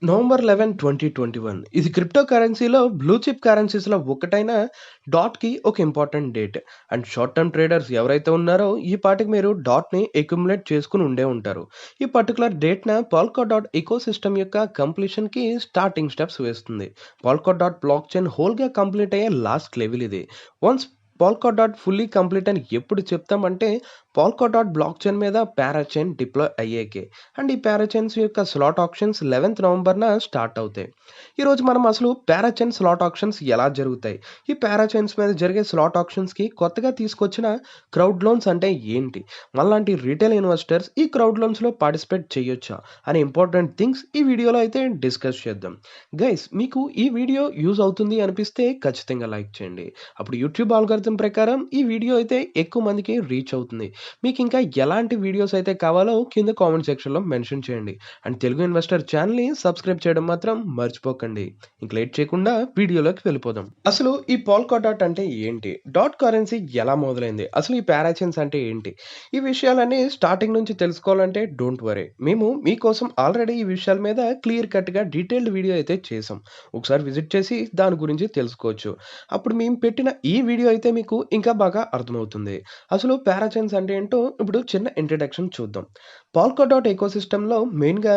November 11, 2021 ఇది crypto కరెన్సీలో blue chip కరెన్సీస్‌లో ఒకటైన డాట్‌కి ఒక important date. And short term traders ఎవరైతే ఉన్నారో ఈ పాటికి మీరు డాట్‌ని అక్యుములేట్ చేసుకొని ఉండే ఉంటారు. ఈ పర్టిక్యులర్ డేట్‌న పాల్కాడాట్ ఎకోసిస్టమ్ యొక్క కంప్లీషన్‌కి స్టార్టింగ్ స్టెప్స్ వేస్తుంది. పాల్కాడాట్ బ్లాక్ చైన్ హోల్‌గా కంప్లీట్ అయ్యే లాస్ట్ లెవెల్ ఇది. వన్స్ పాల్కాడాట్ ఫుల్లీ కంప్లీట్ అని ఎప్పుడు చెప్తామంటే పాల్కాడాట్ బ్లాక్ చైన్ మీద పారాచైన్ డిప్లాయ్ అయ్యాకే. అండ్ ఈ పారాచైన్స్ యొక్క స్లాట్ ఆప్షన్స్ 11th నవంబర్న స్టార్ట్ అవుతాయి. ఈరోజు మనం అసలు పారాచైన్ స్లాట్ ఆప్షన్స్ ఎలా జరుగుతాయి, ఈ పారాచైన్స్ మీద జరిగే స్లాట్ ఆప్షన్స్కి కొత్తగా తీసుకొచ్చిన క్రౌడ్ లోన్స్ అంటే ఏంటి, మనలాంటి రీటైల్ ఇన్వెస్టర్స్ ఈ క్రౌడ్ లోన్స్లో పార్టిసిపేట్ చేయొచ్చా అనే ఇంపార్టెంట్ థింగ్స్ ఈ వీడియోలో అయితే డిస్కస్ చేద్దాం. గైస్, మీకు ఈ వీడియో యూజ్ అవుతుంది అనిపిస్తే ఖచ్చితంగా లైక్ చేయండి. అప్పుడు యూట్యూబ్ ఆల్గోరిథం ప్రకారం ఈ వీడియో అయితే ఎక్కువ మందికి రీచ్ అవుతుంది. మీకు ఇంకా ఎలాంటి వీడియోస్ అయితే కావాలో కింద కామెంట్ సెక్షన్లో మెన్షన్ చేయండి. అండ్ తెలుగు ఇన్వెస్టర్ ఛానల్ని సబ్స్క్రైబ్ చేయడం మాత్రం మర్చిపోకండి. ఇంక లేట్ చేయకుండా వీడియోలోకి వెళ్ళిపోదాం. అసలు ఈ పాల్కాడాట్ అంటే ఏంటి, డాట్ కరెన్సీ ఎలా మొదలైంది, అసలు ఈ పారాచైన్స్ అంటే ఏంటి, ఈ విషయాలన్నీ స్టార్టింగ్ నుంచి తెలుసుకోవాలంటే డోంట్ వరీ, మేము మీకోసం ఆల్రెడీ ఈ విషయాల మీద క్లియర్ కట్గా డీటెయిల్డ్ వీడియో అయితే చేసాం. ఒకసారి విజిట్ చేసి దాని గురించి తెలుసుకోవచ్చు. అప్పుడు మేము పెట్టిన ఈ వీడియో అయితే మీకు ఇంకా బాగా అర్థమవుతుంది. అసలు పారాచైన్స్ అంటే ఏంటో ఇప్పుడు చిన్న ఇంట్రడక్షన్ చూద్దాం. పాల్కాడాట్ ఎకోసిస్టమ్‌లో మెయిన్‌గా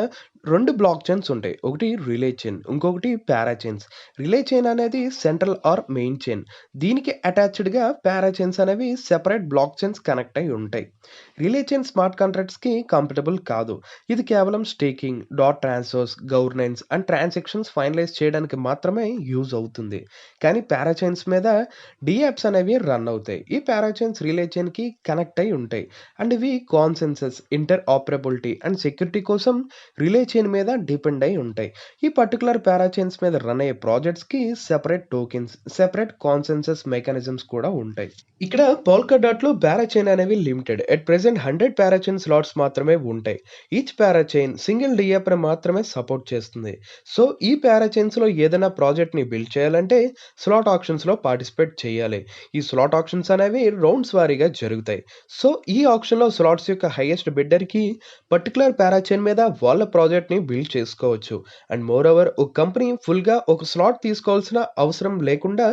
2 బ్లాక్ చైన్స్ ఉంటాయి. ఒకటి రిలే చైన్, ఇంకొకటి పారాచైన్స్. రిలే చైన్ అనేది సెంట్రల్ ఆర్ మెయిన్ చైన్. దీనికి అటాచ్డ్‌గా పారాచైన్స్ అనేవి సెపరేట్ బ్లాక్ చైన్స్ కనెక్ట్ అయి ఉంటాయి. రిలే చైన్ స్మార్ట్ కాంట్రాక్ట్స్‌కి కంఫర్టబుల్ కాదు. ఇది కేవలం staking, dot transfers, governance and transactions finalize చేయడానికి మాత్రమే యూజ్ అవుతుంది. కానీ పారాచైన్స్ మీద డీయాప్స్ అనేవి రన్ అవుతాయి. ఈ పారాచైన్స్ రిలే చైన్‌కి కనెక్ట్ అయి ఉంటాయి. అండ్ ఇవి consensus, interoperability and security కోసం రిలే చైన్ మీద డిపెండ్ అయి ఉంటాయి. ఈ పర్టికులర్ పారాచైన్స్ మీద రన్ అయ్యే ప్రాజెక్ట్స్‌కి separate tokens, separate consensus mechanisms కూడా ఉంటాయి. ఇక్కడ పోల్కాడాట్లో పారాచైన్ అనేవి limited. At present 100 parachain slots మాత్రమే ఉంటాయి. ఈచ్ పారాచైన్ సింగిల్ డియాప్ని మాత్రమే సపోర్ట్ చేస్తుంది. సో ఈ పారాచైన్స్లో ఏదైనా ప్రాజెక్ట్ని బిల్డ్ చేయాలంటే స్లాట్ ఆప్షన్స్లో పార్టిసిపేట్ చేయాలి. ఈ స్లాట్ ఆప్షన్స్ అనేవి రౌండ్స్ వారీగా జరుగుతాయి. సో ఈ ఆప్షన్లో స్లాట్స్ యొక్క హైయెస్ట్ బిడ్డర్కి పర్టికులర్ పారాచైన్ మీద వాళ్ళ ప్రాజెక్ట్ని బిల్డ్ చేసుకోవచ్చు. అండ్ మోర్ ఓవర్ ఒక కంపెనీ ఫుల్గా ఒక స్లాట్ తీసుకోవాల్సిన అవసరం లేకుండా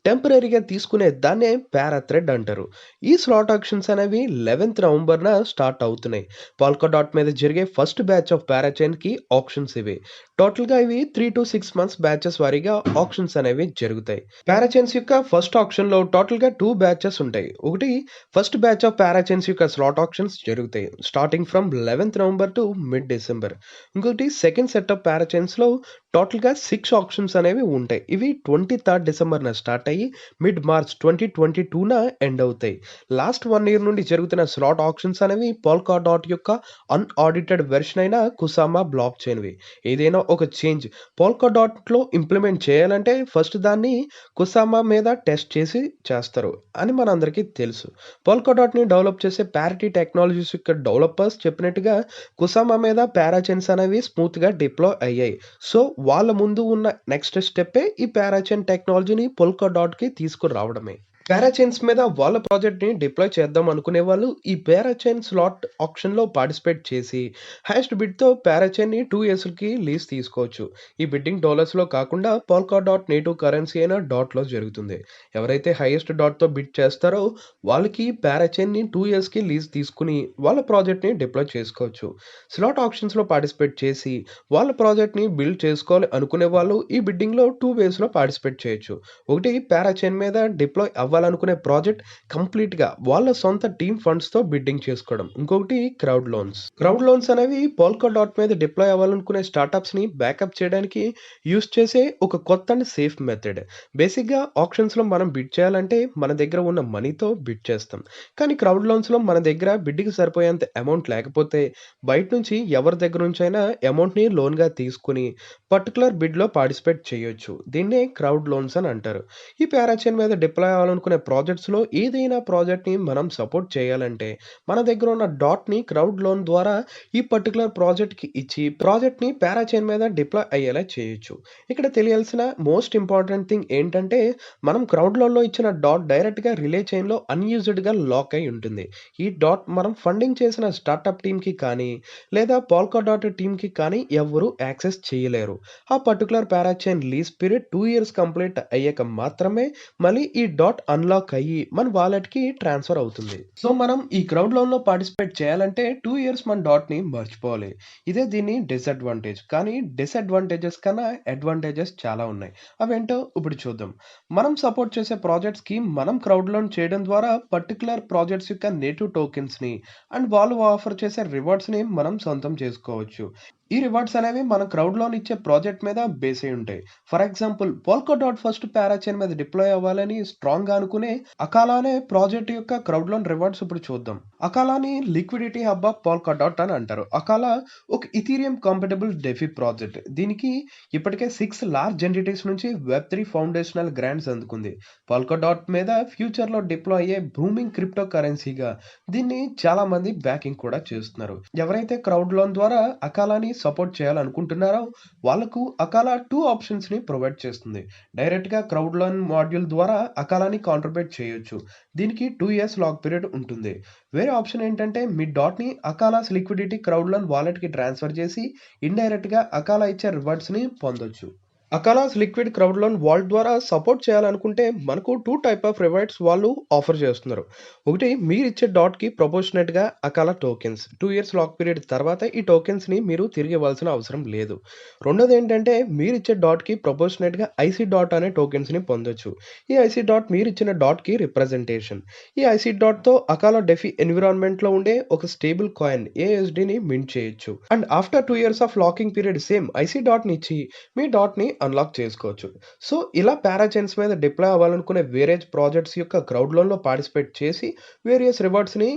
టెంపరీగా తీసుకునే దాన్నే పారాథ్రెడ్ అంటారు. ఈ స్లాట్ ఆప్షన్స్ అనేవి 11th నవంబర్న స్టార్ట్ అవుతున్నాయి. పాల్కాడాట్ మీద జరిగే ఫస్ట్ బ్యాచ్ ఆఫ్ పారాచైన్కి ఆప్షన్స్ ఇవి. టోటల్గా ఇవి 3 to 6 months బ్యాచెస్ వారీగా ఆప్షన్స్ అనేవి జరుగుతాయి. పారాచైన్స్ యొక్క ఫస్ట్ ఆప్షన్లో టోటల్గా 2 బ్యాచెస్ ఉంటాయి. ఒకటి ఫస్ట్ బ్యాచ్ ఆఫ్ పారాచైన్స్ యొక్క స్లాట్ ఆప్షన్స్ జరుగుతాయి starting from 11th November to mid December. ఇంకొకటి సెకండ్ సెట్ ఆఫ్ పారాచైన్స్లో టోటల్గా 6 ఆప్షన్స్ అనేవి ఉంటాయి. ఇవి 23rd డిసెంబర్న స్టార్ట్ అయ్యి మిడ్ మార్చ్ 2022న ఎండ్ అవుతాయి. లాస్ట్ 1 year నుండి జరుగుతున్న స్లాట్ ఆప్షన్స్ అనేవి పాల్కాడాట్ యొక్క అన్ఆడిటెడ్ వెర్షన్ అయిన కుసామా బ్లాక్ చైన్వి. ఏదైనా ఒక చేంజ్ పాల్కాడాట్లో ఇంప్లిమెంట్ చేయాలంటే ఫస్ట్ దాన్ని కుసామా మీద టెస్ట్ చేసి చేస్తారు అని మనందరికీ తెలుసు. పాల్కాడాట్ని డెవలప్ చేసే ప్యారిటీ టెక్నాలజీస్ యొక్క డెవలపర్స్ చెప్పినట్టుగా కుసామా మీద పారాచైన్స్ అనేవి స్మూత్గా డిప్లాయ్ అయ్యాయి. సో వాళ్ళ ముందు ఉన్న నెక్స్ట్ స్టెప్పే ఈ పారాచైన్ టెక్నాలజీని పొల్కాడాట్‌కి తీసుకురావడమే. పారాచైన్స్ మీద వాళ్ళ ప్రాజెక్ట్‌ని డిప్లాయ్ చేద్దాం అనుకునే వాళ్ళు ఈ పారాచైన్ స్లాట్ ఆప్షన్‌లో పార్టిసిపేట్ చేసి హైయెస్ట్ బిడ్‌తో పారాచైన్‌ని 2 yearsకి లీజ్ తీసుకోవచ్చు. ఈ బిడ్డింగ్ డాలర్స్‌లో కాకుండా పొల్కాడాట్ నేటివ్ కరెన్సీ అయిన డాట్‌లో జరుగుతుంది. ఎవరైతే హైయెస్ట్ డాట్‌తో బిడ్ చేస్తారో వాళ్ళకి పారాచైన్‌ని 2 yearsకి లీజ్ తీసుకుని వాళ్ళ ప్రాజెక్ట్‌ని డిప్లాయ్ చేసుకోవచ్చు. స్లాట్ ఆప్షన్స్‌లో పార్టిసిపేట్ చేసి వాళ్ళ ప్రాజెక్ట్‌ని బిల్డ్ చేసుకోవాలి అనుకునే వాళ్ళు ఈ బిడ్డింగ్‌లో 2 వేస్‌లో పార్టిసిపేట్ చేయొచ్చు. ఒకటి పారాచైన్ మీద డిప్లాయ్ అవ్వాలనుకునే ప్రాజెక్ట్ కంప్లీట్‌గా వాళ్ళ సొంత టీమ్ ఫండ్స్‌తో బిడ్డింగ్ చేసుకోవడం. ఇంకొకటి క్రౌడ్ లోన్స్. క్రౌడ్ లోన్స్ అనేవి పోల్కాడాట్ మీద డిప్లాయ్ అవ్వాలనుకునే స్టార్టప్స్‌ని బ్యాకప్ చేయడానికి యూజ్ చేసే ఒక కొత్త అండ్ సేఫ్ మెథడ్. బేసిక్‌గా ఆప్షన్స్‌లో మనం బిడ్ చేయాలంటే మన దగ్గర ఉన్న మనీతో బిడ్ చేస్తాం. కానీ క్రౌడ్ లోన్స్‌లో మన దగ్గర బిడ్‌కి సరిపోయేంత అమౌంట్ లేకపోతే బయట నుంచి ఎవరి దగ్గర నుంచైనా అమౌంట్‌ని లోన్‌గా తీసుకొని పర్టికులర్ బిడ్‌లో పార్టిసిపేట్ చేయొచ్చు. దీన్నే క్రౌడ్ లోన్స్ అని అంటారు. ఈ పారాచైన్ మీద డిప్లాయ్ అవ్వాలనుకునే చేయాలనుకునే ప్రాజెక్ట్స్‌లో ఏదైనా ప్రాజెక్ట్‌ని మనం సపోర్ట్ చేయాలంటే, మన దగ్గర ఉన్న డాట్‌ని క్రౌడ్ లోన్ ద్వారా ఈ పర్టిక్యులర్ ప్రాజెక్ట్‌కి ఇచ్చి, ప్రాజెక్ట్‌ని పారాచైన్ మీద డిప్లాయ్ అయ్యేలా చేయొచ్చు. ఇక్కడ తెలియాల్సిన మోస్ట్ ఇంపార్టెంట్ థింగ్ ఏంటంటే, మనం క్రౌడ్ లోన్‌లో ఇచ్చిన డాట్ డైరెక్ట్‌గా రిలే చైన్‌లో అన్‌యూజ్డ్‌గా లాక్ అయ్యి ఉంటుంది. ఈ డాట్ మనం ఫండింగ్ చేసిన స్టార్టప్ టీమ్‌కి కానీ, లేదా పోల్కాడాట్ టీమ్‌కి కానీ ఎవ్వరూ యాక్సెస్ చేయలేరు. ఆ particular parachain lease period 2 years complete అయ్యాక మాత్రమే మళ్ళీ ఈ డాట్ అన్లాక్ అయ్యి మన వాలెట్‌కి ట్రాన్స్‌ఫర్ అవుతుంది. సో, మనం ఈ క్రౌడ్ లోన్‌లో పార్టిసిపేట్ చేయాలంటే 2 ఇయర్స్ మన డాట్‌ని మర్చిపోవాలి. ఇదే దీని డిసడ్వాంటేజ్. కానీ డిసడ్వాంటేజెస్ కన్నా అడ్వాంటేజెస్ చాలా ఉన్నాయి. అవేంటో ఇప్పుడు చూద్దాం. మనం సపోర్ట్ చేసే ప్రాజెక్ట్స్‌కి మనం క్రౌడ్ లోన్ చేయడం ద్వారా పర్టిక్యులర్ ప్రాజెక్ట్స్ యొక్క నేటివ్ టోకెన్స్‌ని అండ్ వాళ్ళు ఆఫర్ చేసే రివార్డ్స్‌ని మనం సొంతం చేసుకోవచ్చు. ఈ రివార్డ్స్ అనేవి మన క్రౌడ్ లోన్ ఇచ్చే ప్రాజెక్ట్ మీద బేస్ అయి ఉంటాయి. ఫర్ ఎగ్జాంపుల్ పోల్కాడాట్ ఫస్ట్ పారాచైన్ మీద డిప్లాయ్ అవ్వాలని స్ట్రాంగ్‌గా అనుకునే అకాలా అనే ప్రాజెక్ట్ యొక్క క్రౌడ్ లోన్ రివార్డ్స్ ఇప్పుడు చూద్దాం. అకాలాని లిక్విడిటీ హబ్ ఆఫ్ పోల్కాడాట్ అని అంటారు. అకాలా ఒక ఇథీరియం కంపాటిబుల్ డెఫి ప్రాజెక్ట్. దీనికి ఇప్పటికే 6 లార్జ్ ఎంటిటీస్ నుంచి వెబ్3 ఫౌండేషనల్ గ్రాంట్స్ అందుకుంది. పోల్కాడాట్ మీద ఫ్యూచర్‌లో డిప్లాయ్ అయ్యే బూమింగ్ క్రిప్టో కరెన్సీగా దీన్ని చాలా మంది బ్యాకింగ్ కూడా చేస్తున్నారు. ఎవరైతే క్రౌడ్ లోన్ ద్వారా అకాలాని సపోర్ట్ చేయాలనుకుంటున్నారో వాళ్ళకు అకాలా 2 ఆప్షన్స్‌ని ప్రొవైడ్ చేస్తుంది. డైరెక్ట్‌గా క్రౌడ్ లోన్ మాడ్యూల్ ద్వారా అకాలాని కాంట్రిబ్యూట్ చేయొచ్చు. దీనికి 2 ఇయర్స్ లాక్ పీరియడ్ ఉంటుంది. వేరే ఆప్షన్ ఏంటంటే మీ డాట్‌ని అకాలాస్ లిక్విడిటీ క్రౌడ్ లోన్ వాలెట్‌కి ట్రాన్స్‌ఫర్ చేసి ఇండైరెక్ట్‌గా అకాలా ఇచ్చే రివార్డ్స్‌ని పొందొచ్చు. అకాలాస్ లిక్విడ్ క్రౌడ్ లోన్ వాల్ట్ ద్వారా సపోర్ట్ చేయాలనుకుంటే మనకు 2 టైప్ ఆఫ్ రివార్డ్స్ వాళ్ళు ఆఫర్ చేస్తున్నారు. ఒకటి మీరిచ్చే డాట్‌కి ప్రపోర్షనేట్‌గా అకాలా టోకెన్స్. 2 ఇయర్స్ లాక్ పీరియడ్ తర్వాత ఈ టోకెన్స్‌ని మీరు తిరిగి ఇవ్వాల్సిన అవసరం లేదు. రెండోదేంటంటే మీరిచ్చే డాట్‌కి ప్రపోర్షనేట్‌గా ఐసీ డాట్ అనే టోకెన్స్‌ని పొందొచ్చు. ఈ ఐసీ డాట్ మీరిచ్చిన డాట్‌కి రిప్రజెంటేషన్. ఈ ఐసీ డాట్‌తో అకాలా డెఫి ఎన్విరాన్మెంట్‌లో ఉండే ఒక స్టేబుల్ కాయిన్ ఏఎస్‌డిని మింట్ చేయొచ్చు. And after 2 years of locking period same IC డాట్‌ని ఇచ్చి మీ డాట్‌ని అన్లాక్ చేసుకోవచ్చు. సో, ఇలా పారాచైన్స్ మీద డిప్లాయ్ అవ్వాలనుకునే వేరే ప్రాజెక్ట్స్ యొక్క క్రౌడ్ లోన్‌లో పార్టిసిపేట్ చేసి వేరియస్ రివార్డ్స్‌ని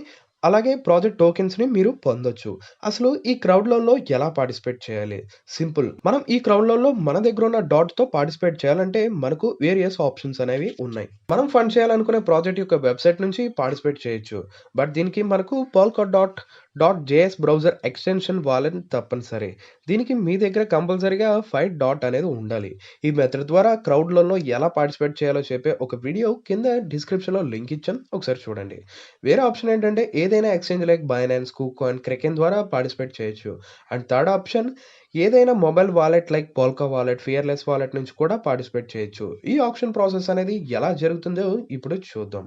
అలాగే ప్రాజెక్ట్ టోకెన్స్‌ని మీరు పొందొచ్చు. అసలు ఈ క్రౌడ్ లోన్‌లో ఎలా పార్టిసిపేట్ చేయాలి? సింపుల్. మనం ఈ క్రౌడ్ లోన్‌లో మన దగ్గర ఉన్న డాట్‌తో పార్టిసిపేట్ చేయాలంటే మనకు వేరియస్ ఆప్షన్స్ అనేవి ఉన్నాయి. మనం ఫండ్ చేయాలనుకునే ప్రాజెక్ట్ యొక్క వెబ్‌సైట్ నుంచి పార్టిసిపేట్ చేయొచ్చు. బట్ దీనికి మనకు polkadot.js బ్రౌజర్ ఎక్స్‌టెన్షన్ వాలెట్ తప్పనిసరి. దీనికి మీ దగ్గర కంపల్సరీగా ఫైట్ డాట్ అనేది ఉండాలి. ఈ మెథడ్ ద్వారా క్రౌడ్ లోన్‌లో ఎలా పార్టిసిపేట్ చేయాలో చెప్పే ఒక వీడియో కింద డిస్క్రిప్షన్‌లో లింక్ ఇచ్చాను. ఒకసారి చూడండి. వేరే ఆప్షన్ ఏంటంటే ఏదైనా ఎక్స్‌చేంజ్ లైక్ బైనాన్స్, కూకాయిన్, క్రెకెన్ ద్వారా పార్టిసిపేట్ చేయొచ్చు. అండ్ థర్డ్ ఆప్షన్ ఏదైనా mobile wallet like polka wallet, fearless wallet నుంచి కూడా పార్టిసిపేట్ చేయొచ్చు. ఈ ఆక్షన్ ప్రాసెస్ అనేది ఎలా జరుగుతుందో ఇప్పుడు చూద్దాం.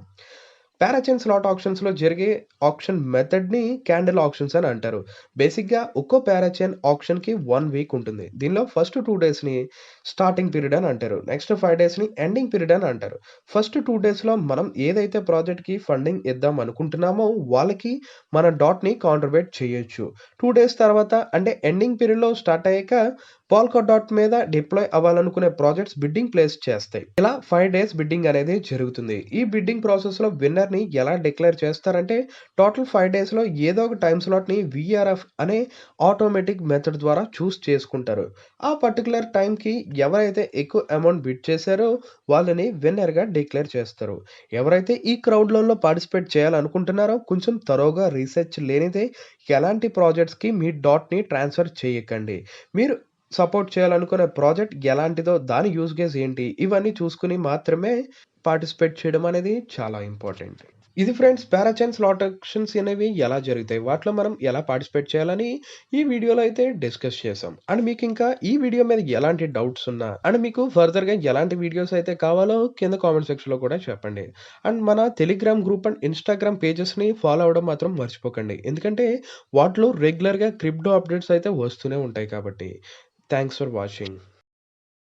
పారాచైన్ స్లాట్ ఆక్షన్స్‌లో జరిగే ఆక్షన్ మెథడ్‌ని క్యాండిల్ ఆక్షన్స్ అని అంటారు. బేసిక్‌గా ఒక్కో పారాచైన్ ఆక్షన్‌కి 1 వీక్ ఉంటుంది. దీనిలో ఫస్ట్ 2 డేస్‌ని స్టార్టింగ్ పీరియడ్ అని అంటారు. నెక్స్ట్ 5 డేస్‌ని ఎండింగ్ పీరియడ్ అని అంటారు. ఫస్ట్ 2 డేస్‌లో మనం ఏదైతే ప్రాజెక్ట్‌కి ఫండింగ్ ఇద్దాం అనుకుంటున్నామో వాళ్ళకి మన డాట్‌ని కాంట్రిబ్యూట్ చేయొచ్చు. 2 డేస్ తర్వాత అంటే ఎండింగ్ పీరియడ్‌లో స్టార్ట్ అయ్యాక పోల్కాడాట్ మీద డిప్లాయ్ అవ్వాలనుకునే ప్రాజెక్ట్స్ బిడ్డింగ్ ప్లేస్ చేస్తాయి. ఇలా 5 డేస్ బిడ్డింగ్ అనేది జరుగుతుంది. ఈ బిడ్డింగ్ ప్రాసెస్‌లో విన్నర్‌ని ఎలా డిక్లేర్ చేస్తారంటే టోటల్ 5 డేస్‌లో ఏదో ఒక టైమ్ స్లాట్‌ని వీఆర్ఎఫ్ అనే ఆటోమేటిక్ మెథడ్ ద్వారా చూస్ చేసుకుంటారు. ఆ పర్టిక్యులర్ టైమ్‌కి ఎవరైతే ఎక్కువ అమౌంట్ బిడ్ చేశారో వాళ్ళని విన్నర్‌గా డిక్లేర్ చేస్తారు. ఎవరైతే ఈ క్రౌడ్ లోన్‌లో పార్టిసిపేట్ చేయాలనుకుంటున్నారో కొంచెం తరోగా రీసెర్చ్ లేనిదే ఎలాంటి ప్రాజెక్ట్స్‌కి మీ డాట్‌ని ట్రాన్స్‌ఫర్ చేయకండి. మీరు సపోర్ట్ చేయాలనుకునే ప్రాజెక్ట్ ఎలాంటిదో, దాని యూజ్ కేస్ ఏంటి, ఇవన్నీ చూసుకొని మాత్రమే పార్టిసిపేట్ చేయడం అనేది చాలా ఇంపార్టెంట్. ఇది ఫ్రెండ్స్ పారాచైన్ స్లాట్ ఆక్షన్స్ అనేవి ఎలా జరుగుతాయి, వాటిలో మనం ఎలా పార్టిసిపేట్ చేయాలని ఈ వీడియోలో అయితే డిస్కస్ చేసాం. అండ్ మీకు ఇంకా ఈ వీడియో మీద ఎలాంటి డౌట్స్ ఉన్నా అండ్ మీకు ఫర్దర్‌గా ఎలాంటి వీడియోస్ అయితే కావాలో కింద కామెంట్ సెక్షన్‌లో కూడా చెప్పండి. అండ్ మన టెలిగ్రామ్ గ్రూప్ అండ్ ఇన్‌స్టాగ్రామ్ పేజెస్‌ని ఫాలో అవ్వడం మాత్రం మర్చిపోకండి. ఎందుకంటే వాటిలో రెగ్యులర్‌గా క్రిప్టో అప్డేట్స్ అయితే వస్తూనే ఉంటాయి కాబట్టి. Thanks for watching.